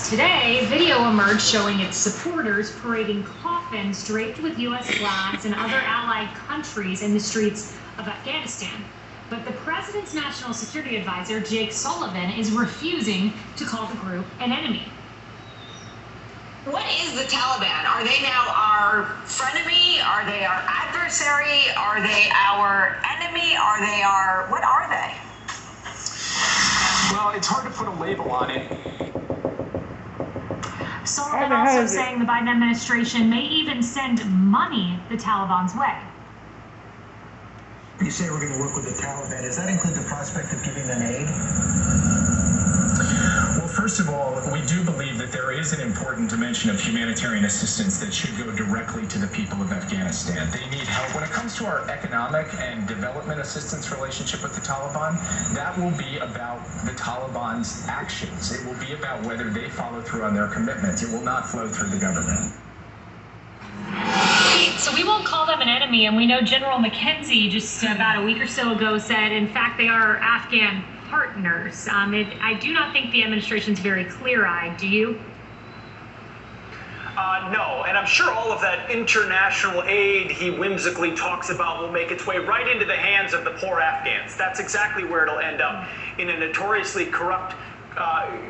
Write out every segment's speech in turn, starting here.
Today, video emerged showing its supporters parading coffins draped with U.S. flags and other allied countries in the streets of Afghanistan. But the president's national security advisor, Jake Sullivan, is refusing to call the group an enemy. What is the Taliban? Are they now our frenemy? Are they our adversary? Are they our enemy? Are they our... what are they? Well, it's hard to put a label on it. Sullivan also saying the Biden administration may even send money the Taliban's way. You say we're going to work with the Taliban. Does that include the prospect of giving them aid? Well, first of all, we do believe that there is an important dimension of humanitarian assistance that should go directly to the people of Afghanistan. They need help. When it comes to our economic and development assistance relationship with the Taliban, that will be about the Taliban's actions. It will be about whether they follow through on their commitments. It will not flow through the government. So we won't call them an enemy, and we know General McKenzie just about a week or so ago said, in fact, they are Afghan partners. I do not think the administration's very clear-eyed. Do you? No, and I'm sure all of that international aid he whimsically talks about will make its way right into the hands of the poor Afghans. That's exactly where it'll end up, in a notoriously corrupt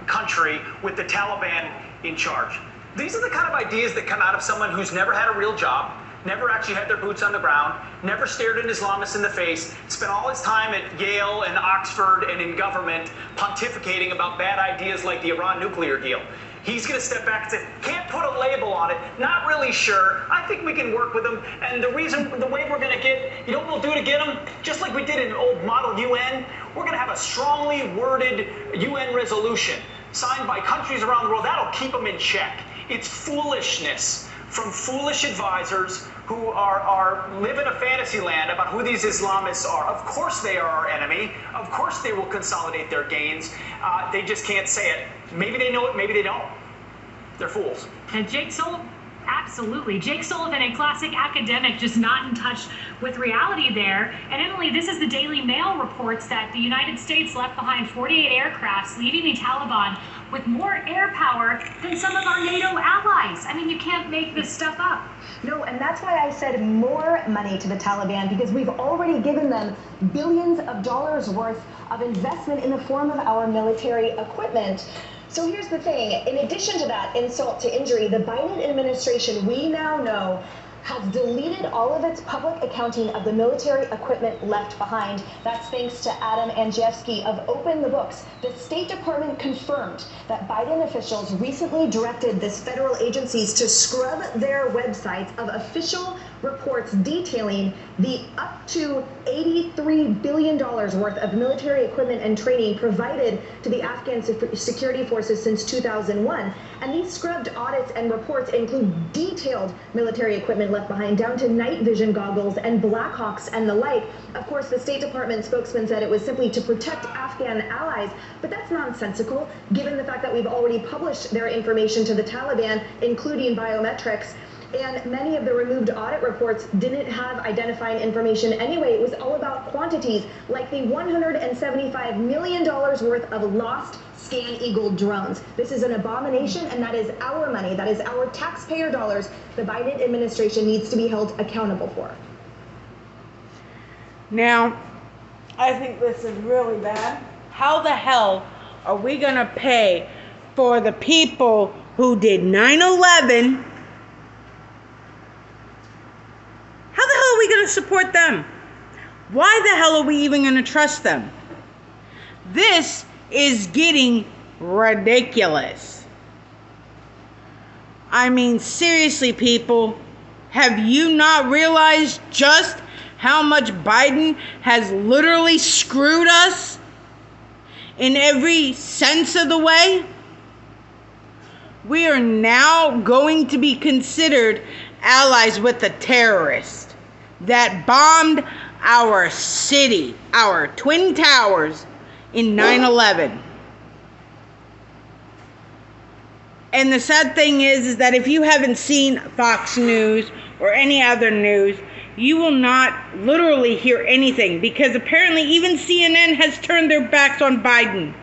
country with the Taliban in charge. These are the kind of ideas that come out of someone who's never had a real job, never actually had their boots on the ground, never stared an Islamist in the face, spent all his time at Yale and Oxford and in government pontificating about bad ideas like the Iran nuclear deal. He's going to step back and say, can't put a label on it, not really sure, I think we can work with them, and the way we're going to get, you know what we'll do to get them? Just like we did in old model UN, we're going to have a strongly worded UN resolution signed by countries around the world. That'll keep them in check. It's foolishness from foolish advisors who live in a fantasy land about who these Islamists are. Of course they are our enemy. Of course they will consolidate their gains. They just can't say it. Maybe they know it, maybe they don't. They're fools. And Jake Sullivan, absolutely. Jake Sullivan, a classic academic, just not in touch with reality there. And Emily, this is the Daily Mail reports that the United States left behind 48 aircrafts, leaving the Taliban with more air power than some of our NATO allies. I mean, you can't make this stuff up. No, and that's why I said more money to the Taliban, because we've already given them billions of dollars worth of investment in the form of our military equipment. So here's the thing, in addition to that insult to injury, the Biden administration, we now know, has deleted all of its public accounting of the military equipment left behind. That's thanks to Adam Andrzejewski of Open the Books. The State Department confirmed that Biden officials recently directed these federal agencies to scrub their websites of official reports detailing the up to $83 billion worth of military equipment and training provided to the Afghan security forces since 2001. And these scrubbed audits and reports include detailed military equipment left behind, down to night vision goggles and Blackhawks and the like. Of course, the State Department spokesman said it was simply to protect Afghan allies, but that's nonsensical, given the fact that we've already published their information to the Taliban, including biometrics. And many of the removed audit reports didn't have identifying information anyway. It was all about quantities, like the $175 million worth of lost Scan Eagle drones. This is an abomination, and that is our money. That is our taxpayer dollars the Biden administration needs to be held accountable for. Now, I think this is really bad. How the hell are we going to pay for the people who did 9/11? How the hell are we going to support them? Why the hell are we even going to trust them? This is getting ridiculous. I mean, seriously, people, have you not realized just how much Biden has literally screwed us in every sense of the way? We are now going to be considered allies with the terrorists that bombed our city, our Twin Towers, in 9/11. And the sad thing is that if you haven't seen Fox News or any other news, you will not literally hear anything, because apparently even CNN has turned their backs on Biden.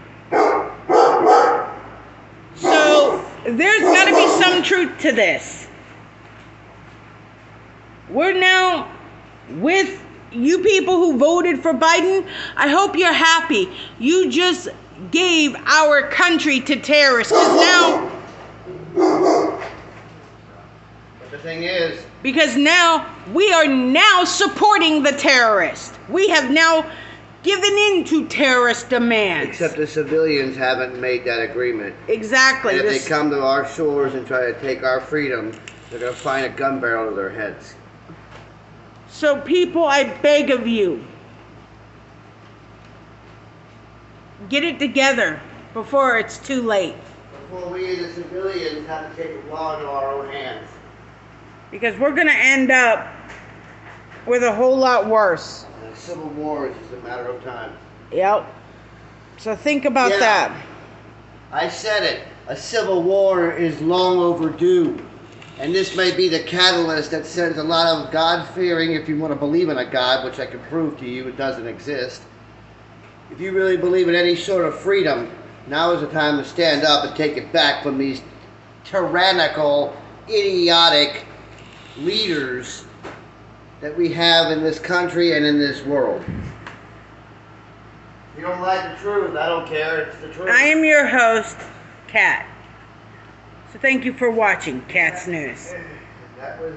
So there's got to be some truth to this. We're now with you people who voted for Biden. I hope you're happy. You just gave our country to terrorists. But the thing is, because now we are now supporting the terrorists. We have now given in to terrorist demands. except the civilians haven't made that agreement. Exactly. And if they come to our shores and try to take our freedom, they're going to find a gun barrel to their heads. So people, I beg of you, get it together before it's too late. Before we, the civilians, have to take the law into our own hands. Because we're going to end up with a whole lot worse. And a civil war is just a matter of time. Yep. So think about that. I said it. A civil war is long overdue. And this may be the catalyst that sends a lot of God-fearing, if you want to believe in a God, which I can prove to you it doesn't exist. If you really believe in any sort of freedom, now is the time to stand up and take it back from these tyrannical, idiotic leaders that we have in this country and in this world. If you don't like the truth, I don't care. It's the truth. I am your host, Katt. So thank you for watching Katt's News. That was